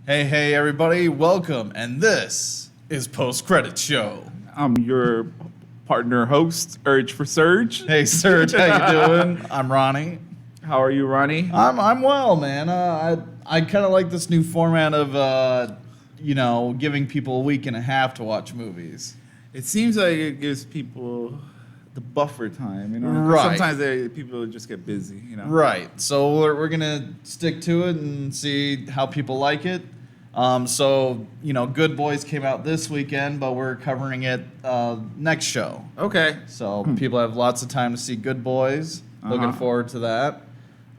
Hey, everybody, welcome, and this is Post Credit Show. I'm your partner host, Urge for Surge. Hey, Serge, how you doing? I'm Ronnie. How are you, Ronnie? I'm well, man. I kind of like this new format of giving people a week and a half to watch movies. It seems like it gives people the buffer time, you know? Right. Sometimes people just get busy, you know? Right. So we're gonna stick to it and see how people like it. Good Boys came out this weekend, but we're covering it next show. Okay. So people have lots of time to see Good Boys. Looking forward to that.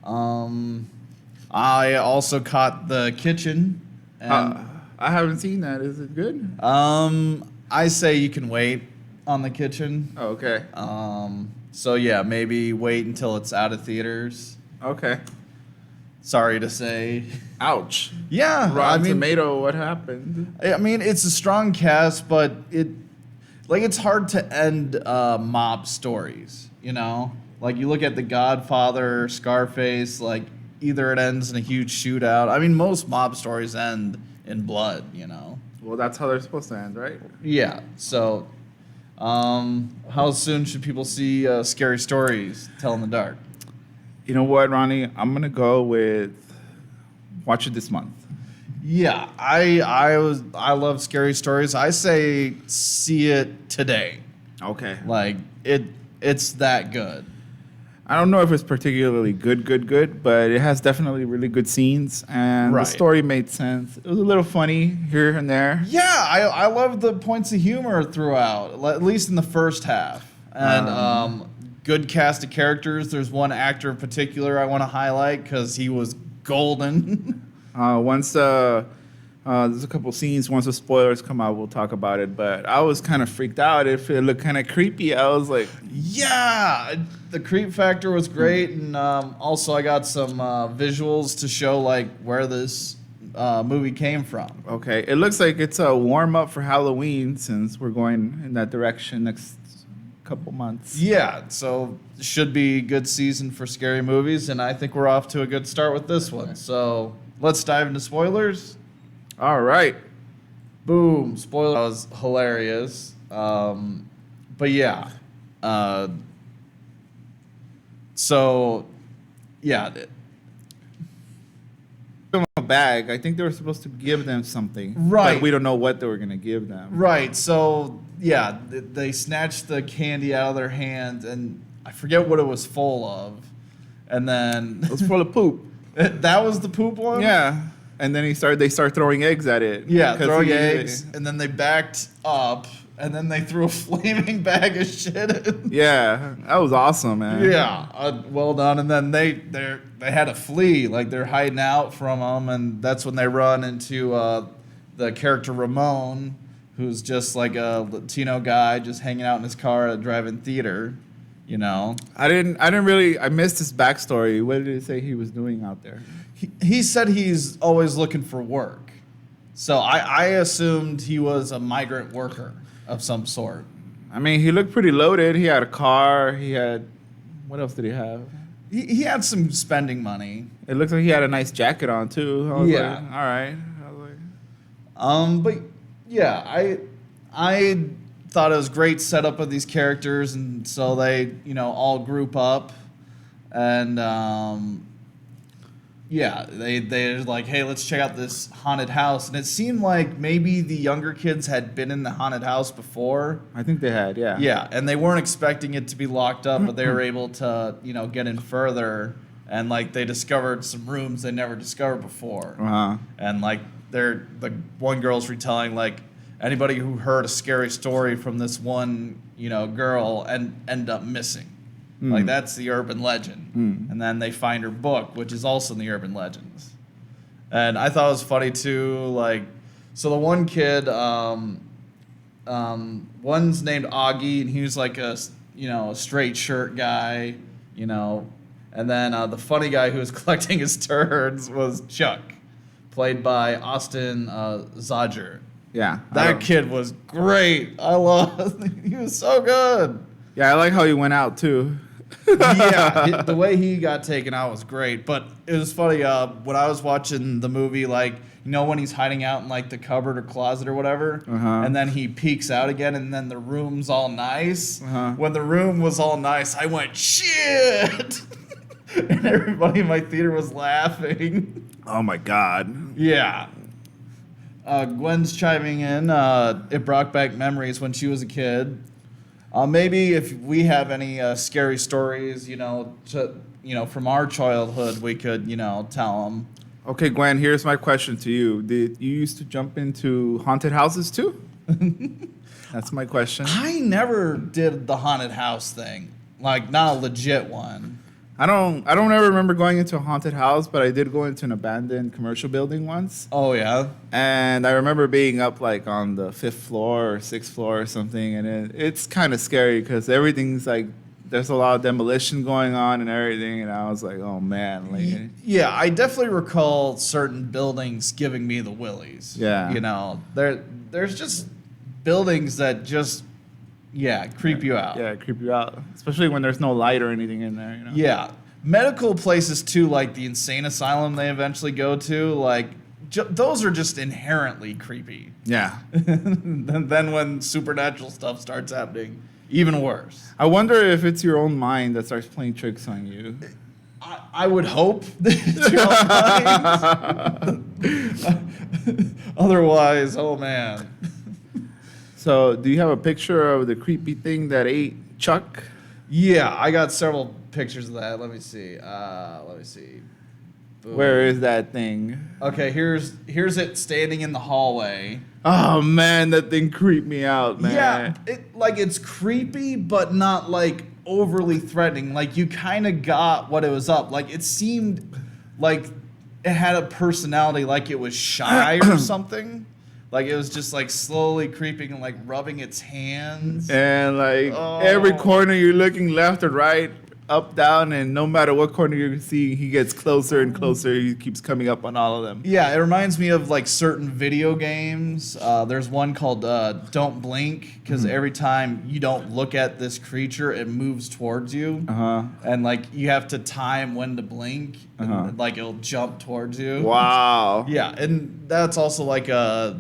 I also caught The Kitchen. And, I haven't seen that. Is it good? I say you can wait on The Kitchen. Oh, okay. Maybe wait until it's out of theaters. Okay. Sorry to say. Ouch. Yeah, Rotten Tomato, what happened? I mean, it's a strong cast, but it's hard to end mob stories, you know? Like, you look at The Godfather, Scarface, like, either it ends in a huge shootout. I mean, most mob stories end in blood, you know? Well, that's how they're supposed to end, right? Yeah, so, how soon should people see Scary Stories Tell in the Dark? You know what, Ronnie? I'm going to go with watch it this month. Yeah, I love Scary Stories. I say see it today. Okay. Like, it's that good. I don't know if it's particularly good, but it has definitely really good scenes, and Right. the story made sense. It was a little funny here and there. Yeah, I love the points of humor throughout, at least in the first half. And good cast of characters. There's one actor in particular I want to highlight because he was golden. Once there's a couple scenes, once the spoilers come out, we'll talk about it. But I was kind of freaked out. If it looked kind of creepy, I was like, Yeah, the creep factor was great, and also I got some visuals to show like where this movie came from. okay. It looks like it's a warm up for Halloween since we're going in that direction next couple months. Yeah, so should be a good season for scary movies, and I think we're off to a good start with this one. So let's dive into spoilers. All right. Boom, spoiler. That was hilarious. But yeah. So, yeah. Them a bag. I think they were supposed to give them something. Right. But we don't know what they were going to give them. Right, so, yeah, they snatched the candy out of their hand, and I forget what it was full of. And then... It was full of poop. That was the poop one? Yeah. And then they start throwing eggs at it. Yeah, 'Cause throwing eggs, and then they backed up, and then they threw a flaming bag of shit in. Yeah, that was awesome, man. Yeah, well done. And then they had to flee, like they're hiding out from them, and that's when they run into the character Ramon, who's just like a Latino guy, just hanging out in his car at a drive-in theater. You know, I missed his backstory. What did it say he was doing out there? he said he's always looking for work, so I assumed he was a migrant worker of some sort. I mean, he looked pretty loaded. He had a car. What else did he have? He had some spending money. It looks like he had a nice jacket on too. I was Yeah. like, all right. I was like, But yeah, I thought it was great setup of these characters, and so they, all group up, and they're like, hey, let's check out this haunted house, and it seemed like maybe the younger kids had been in the haunted house before. I think they had, yeah. Yeah, and they weren't expecting it to be locked up, but they were able to, get in further, and like they discovered some rooms they never discovered before. Uh-huh. And like the one girl's retelling like anybody who heard a scary story from this one, girl and end up missing. Like that's the urban legend. And then they find her book, which is also in the urban legends. And I thought it was funny too, like so the one kid, one's named Augie, and he was like a straight shirt guy, and then the funny guy who was collecting his turds was Chuck, played by Austin Zodger. Yeah. That kid was great. He was so good. Yeah, I like how he went out too. Yeah, the way he got taken out was great. But it was funny when I was watching the movie, like, you know, when he's hiding out in like the cupboard or closet or whatever, and then he peeks out again, and then the room's all nice. When the room was all nice, I went, shit! And everybody in my theater was laughing. Oh my God. Yeah. Gwen's chiming in. It brought back memories when she was a kid. Maybe if we have any scary stories, from our childhood, we could, tell them. Okay, Gwen, here's my question to you. Did you used to jump into haunted houses too? That's my question. I never did the haunted house thing. Like, not a legit one. I don't ever remember going into a haunted house, but I did go into an abandoned commercial building once. Oh, yeah? And I remember being up like on the 5th floor or 6th floor or something, and it's kind of scary because everything's like, there's a lot of demolition going on and everything, and I was like, oh man. Like, yeah, I definitely recall certain buildings giving me the willies. Yeah. There's just buildings that just, creep you out. Yeah, creep you out, especially when there's no light or anything in there. Yeah. Medical places, too, like the insane asylum they eventually go to, like, those are just inherently creepy. Yeah. And then when supernatural stuff starts happening, even worse. I wonder if it's your own mind that starts playing tricks on you. I would hope that it's your own mind. Otherwise, oh, man. So, do you have a picture of the creepy thing that ate Chuck? Yeah, I got several pictures of that. Let me see. Boom. Where is that thing? Okay, here's it standing in the hallway. Oh man, that thing creeped me out, man. Yeah, it's creepy, but not like overly threatening. Like you kind of got what it was up. Like it seemed like it had a personality, like it was shy or something. Like it was just like slowly creeping and like rubbing its hands. And like every corner you're looking left or right, up, down, and no matter what corner you see, he gets closer and closer. He keeps coming up on all of them. Yeah, it reminds me of like certain video games. There's one called Don't Blink, because every time you don't look at this creature, it moves towards you. And like you have to time when to blink, and like it'll jump towards you. Wow. Yeah, and that's also like a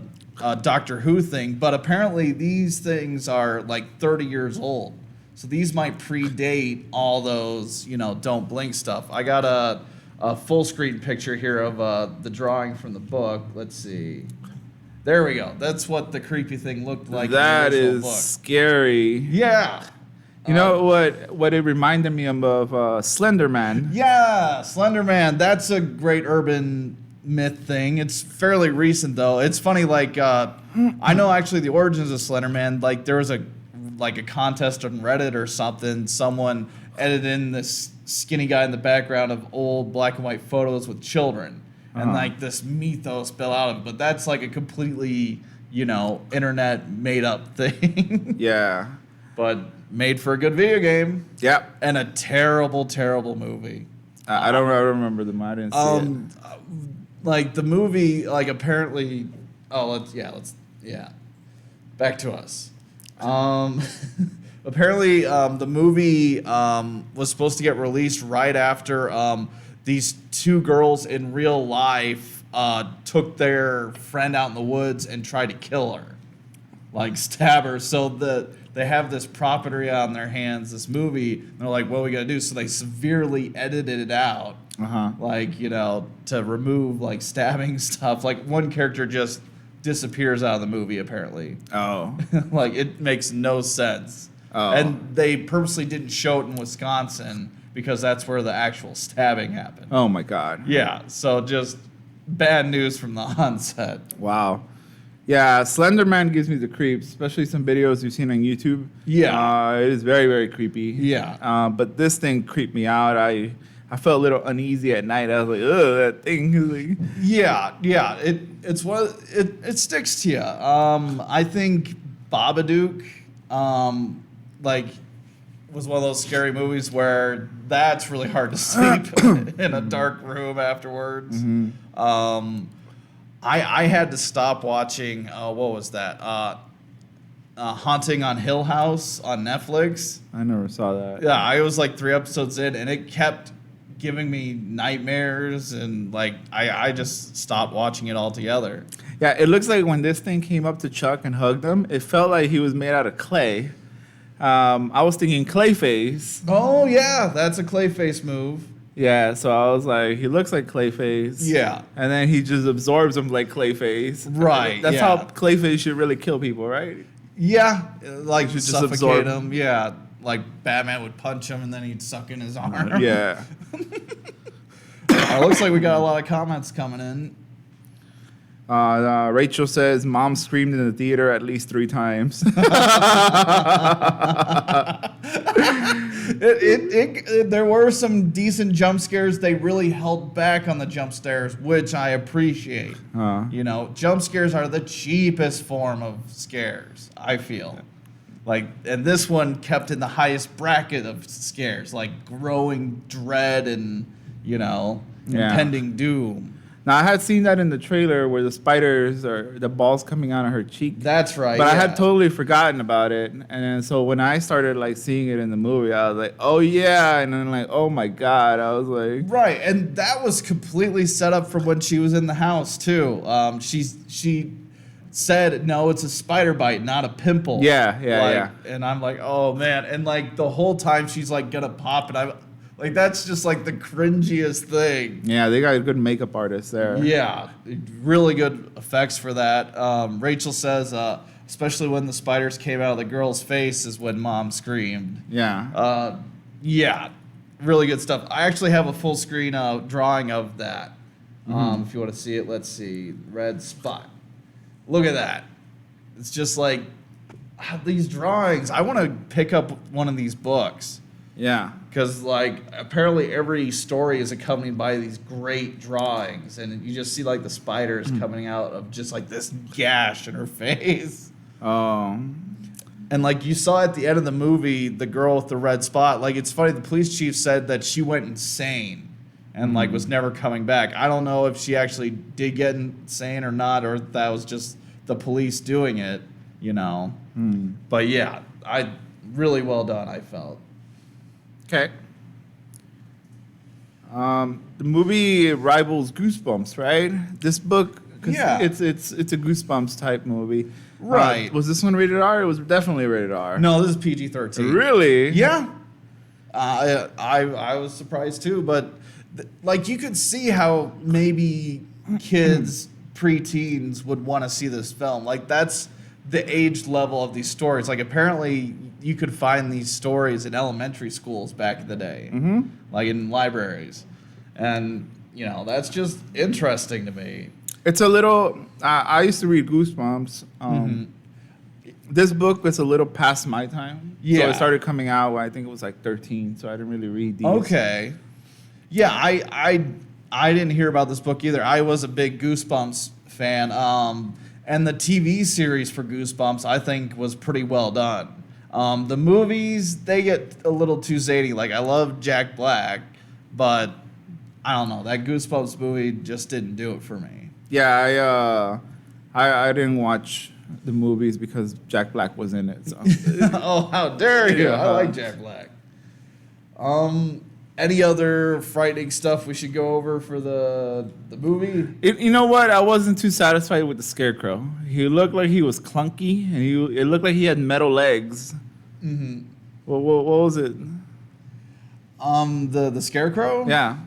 Doctor Who thing, but apparently these things are like 30 years old. So these might predate all those, Don't Blink stuff. I got a full screen picture here of the drawing from the book. Let's see. There we go. That's what the creepy thing looked like. That in the is original book. scary. Yeah. You know what it reminded me of Slenderman. Yeah, Slenderman. That's a great urban myth thing. It's fairly recent though. It's funny. Like I know actually the origins of Slenderman. Like there was a contest on Reddit or something. Someone edited in this skinny guy in the background of old black and white photos with children, and like this mythos built out of it. But that's like a completely internet made up thing. Yeah. But made for a good video game. Yep. And a terrible, terrible movie. I don't remember the I didn't see it. Like the movie, like apparently. Let's back to us. Apparently, the movie was supposed to get released right after these two girls in real life took their friend out in the woods and tried to kill her, like stab her. So they have this property on their hands, this movie. And they're like, what are we gonna do? So they severely edited it out, like to remove like stabbing stuff. Like one character just disappears out of the movie apparently. Oh. Like it makes no sense. Oh. And they purposely didn't show it in Wisconsin because that's where the actual stabbing happened. Oh my God. Yeah, so just bad news from the onset. Wow. Yeah, Slenderman gives me the creeps, especially some videos you've seen on YouTube. Yeah. It is very, very creepy. Yeah. But this thing creeped me out. I felt a little uneasy at night. I was like, ugh, that thing. Yeah. It sticks to you. I think Babadook, was one of those scary movies where that's really hard to sleep in a dark room afterwards. I had to stop watching. What was that? Haunting on Hill House on Netflix. I never saw that. Yeah, I was like 3 episodes in, and it kept giving me nightmares, and like I just stopped watching it altogether. Yeah, it looks like when this thing came up to Chuck and hugged him, it felt like he was made out of clay. I was thinking Clayface. Oh yeah, that's a Clayface move. Yeah, so I was like, he looks like Clayface. Yeah. And then he just absorbs him like Clayface. Right, That's yeah. how Clayface should really kill people, right? Yeah, like Should just suffocate absorb him. Yeah, like Batman would punch him and then he'd suck in his arm. Yeah. Looks like we got a lot of comments coming in. Rachel says, Mom screamed in the theater at least 3 times. There were some decent jump scares. They really held back on the jump scares, which I appreciate. You know, jump scares are the cheapest form of scares, I feel. Like, and this one kept in the highest bracket of scares, like growing dread and, you know, impending doom. Now, I had seen that in the trailer where the spiders or the balls coming out of her cheek. That's right. But I had totally forgotten about it. And then, so when I started like seeing it in the movie, I was like, oh yeah. And then like, oh my God. I was like. Right. And that was completely set up from when she was in the house too. She said, no, it's a spider bite, not a pimple. Yeah. And I'm like, oh man. And like the whole time she's like gonna pop, and I'm like, that's just like the cringiest thing. Yeah, they got a good makeup artist there. Yeah, really good effects for that. Rachel says, especially when the spiders came out of the girl's face is when Mom screamed. Yeah. Yeah, really good stuff. I actually have a full screen drawing of that. If you want to see it, let's see. Red spot. Look at that. It's just like these drawings. I want to pick up one of these books. Yeah. Because, like, apparently every story is accompanied by these great drawings. And you just see, like, the spiders coming out of just, like, this gash in her face. Oh. And, like, you saw at the end of the movie, the girl with the red spot. Like, it's funny, the police chief said that she went insane and, like, was never coming back. I don't know if she actually did get insane or not, or if that was just the police doing it, you know. But, yeah, really well done, I felt. Okay. The movie rivals Goosebumps, right? This book, cause it's a Goosebumps type movie, right? Was this one rated R? It was definitely rated R. No, this is PG-13. Really? Yeah. I was surprised too, but like you could see how maybe kids, preteens would want to see this film. Like that's the age level of these stories. Like apparently you could find these stories in elementary schools back in the day, like in libraries. And, you know, that's just interesting to me. It's a little, I used to read Goosebumps. This book was a little past my time. Yeah. So it started coming out when I think it was like 13, so I didn't really read these. Okay. Yeah, I didn't hear about this book either. I was a big Goosebumps fan. And the TV series for Goosebumps, I think, was pretty well done. The movies, they get a little too zany. Like, I love Jack Black, but I don't know. That Goosebumps movie just didn't do it for me. Yeah, I didn't watch the movies because Jack Black was in it. So. Oh, how dare you! Yeah. I like Jack Black. Any other frightening stuff we should go over for the movie? You know what? I wasn't too satisfied with the Scarecrow. He looked like he was clunky, and it looked like he had metal legs. What was it? The Scarecrow? Yeah.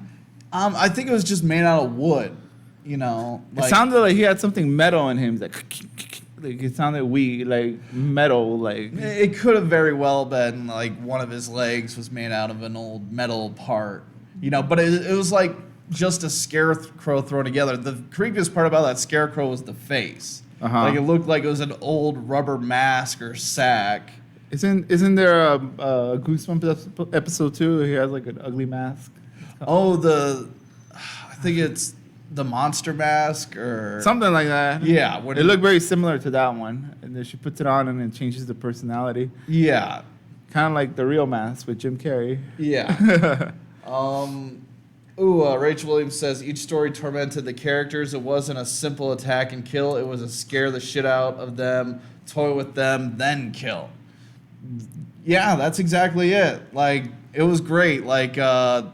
I think it was just made out of wood. You know, It sounded like he had something metal in him. Like it sounded weird, like metal. Like it could have very well been like one of his legs was made out of an old metal part. You know, but it was like just a scarecrow thrown together. The creepiest part about that scarecrow was the face. Like it looked like it was an old rubber mask or sack. Isn't there a Goosebumps episode 2? He has like an ugly mask. Oh, I think it's the monster mask or something like that. Yeah, it looked very similar to that one, and then she puts it on and it changes the personality. Yeah, kind of like the real mask with Jim Carrey. Yeah. Ooh, Rachel Williams says each story tormented the characters. It wasn't a simple attack and kill. It was a scare the shit out of them, toy with them, then kill. Yeah, that's exactly it. Like it was great. Like the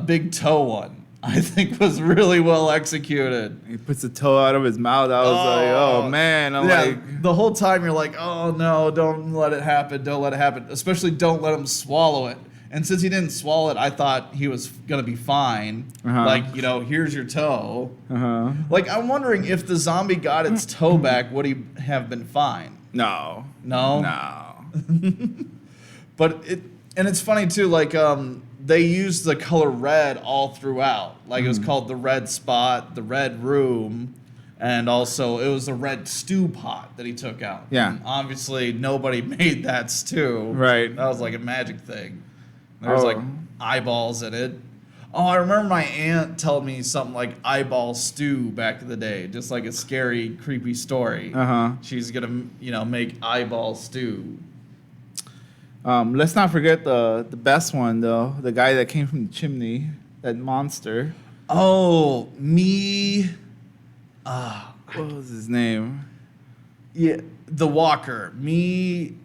big toe one, I think was really well executed. He puts the toe out of his mouth. I was like, oh man. I'm like, the whole time you're like, oh no, don't let it happen. Don't let it happen. Especially don't let him swallow it. And since he didn't swallow it, I thought he was gonna be fine. Like, here's your toe. Like, I'm wondering if the zombie got its toe back, would he have been fine? No. But it's funny too. Like, they used the color red all throughout. Like, it was called the red spot, the red room, and also it was the red stew pot that he took out. Yeah. And obviously, nobody made that stew. Right. That was like a magic thing. There was like eyeballs in it. Oh, I remember my aunt telling me something like eyeball stew back in the day, just like a scary, creepy story. She's gonna, make eyeball stew. Let's not forget the best one though. The guy that came from the chimney, that monster. Oh, me. What was his name? Yeah, the Walker. Me.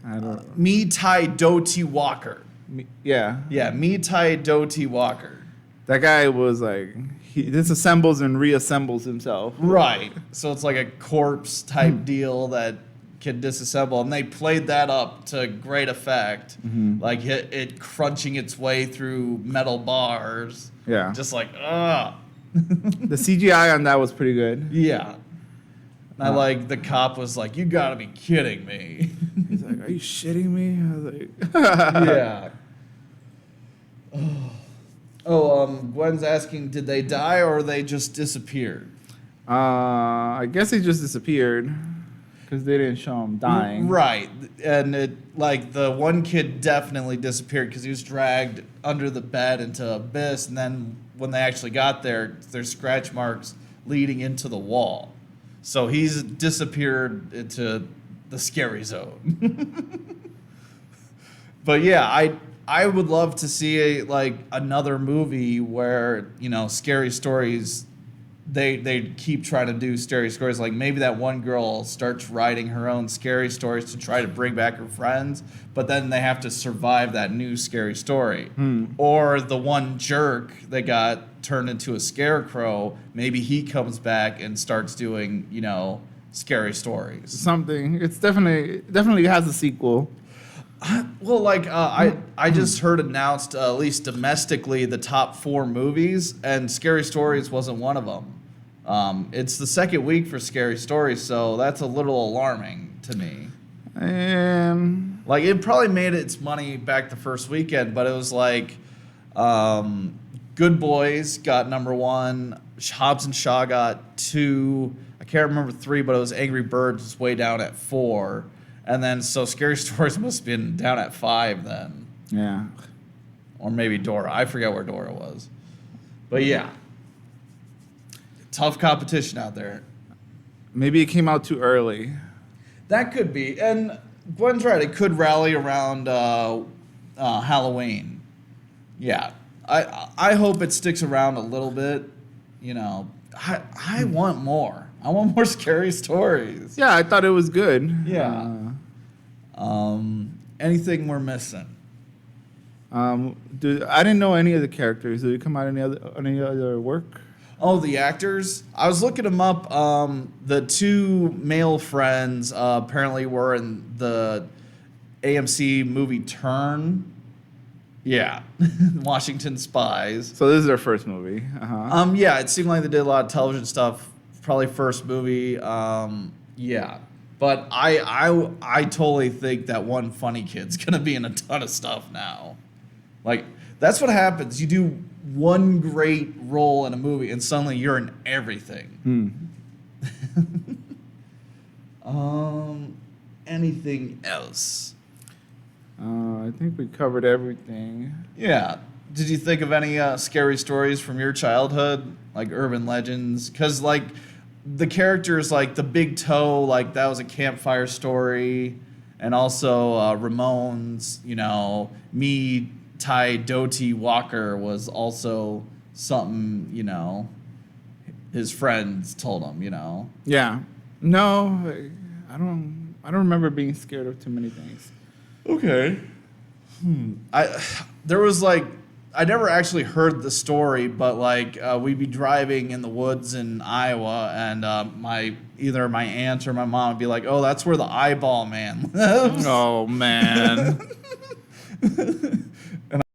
I don't know. Me Tai Doti Walker. Yeah. Yeah, Me Tai Doti Walker. That guy was like, he disassembles and reassembles himself. Right. So it's like a corpse type deal that can disassemble. And they played that up to great effect. Like it crunching its way through metal bars. Yeah. Just like, ugh. The CGI on that was pretty good. Yeah. And I like the cop was like, you gotta be kidding me. He's like, are you shitting me? I was like, Yeah. Gwen's asking, did they die or they just disappeared? I guess he just disappeared because they didn't show him dying. Right. And the one kid definitely disappeared because he was dragged under the bed into abyss. And then when they actually got there, there's scratch marks leading into the wall. So he's disappeared into the scary zone. But yeah, I would love to see another movie where, scary stories, they keep trying to do scary stories. Like maybe that one girl starts writing her own scary stories to try to bring back her friends, but then they have to survive that new scary story. Or the one jerk that got turned into a scarecrow, maybe he comes back and starts doing, scary stories. Something. It's definitely has a sequel. Well, I just heard announced, at least domestically, the top 4 movies, and Scary Stories wasn't one of them. It's the second week for Scary Stories, so that's a little alarming to me. It probably made its money back the first weekend, but it was Good Boys got number 1, Hobbs and Shaw got 2, I can't remember 3, but it was Angry Birds was way down at 4. And then, so Scary Stories must have been down at 5 then. Yeah. Or maybe Dora. I forget where Dora was. But yeah. Tough competition out there. Maybe it came out too early. That could be. And Gwen's right. It could rally around Halloween. Yeah. I hope it sticks around a little bit. I want more. I want more Scary Stories. Yeah, I thought it was good. Yeah. Anything we're missing? I didn't know any of the characters. Did it come out any other work? Oh, the actors? I was looking them up. The 2 male friends apparently were in the AMC movie Turn. Yeah, Washington Spies. So this is their first movie. Yeah, it seemed like they did a lot of television stuff. Probably first movie. Yeah. But I totally think that one funny kid's gonna be in a ton of stuff now. That's what happens. You do one great role in a movie, and suddenly you're in everything. Anything else? I think we covered everything. Yeah. Did you think of any scary stories from your childhood, like urban legends? Because the characters, like the big toe, that was a campfire story. and also Ramones, me, Ty Doty Walker was also something, his friends told him, Yeah. No, I don't remember being scared of too many things. Okay. There was I never actually heard the story, but we'd be driving in the woods in Iowa, and either my aunt or my mom would be like, "Oh, that's where the eyeball man lives." Oh man.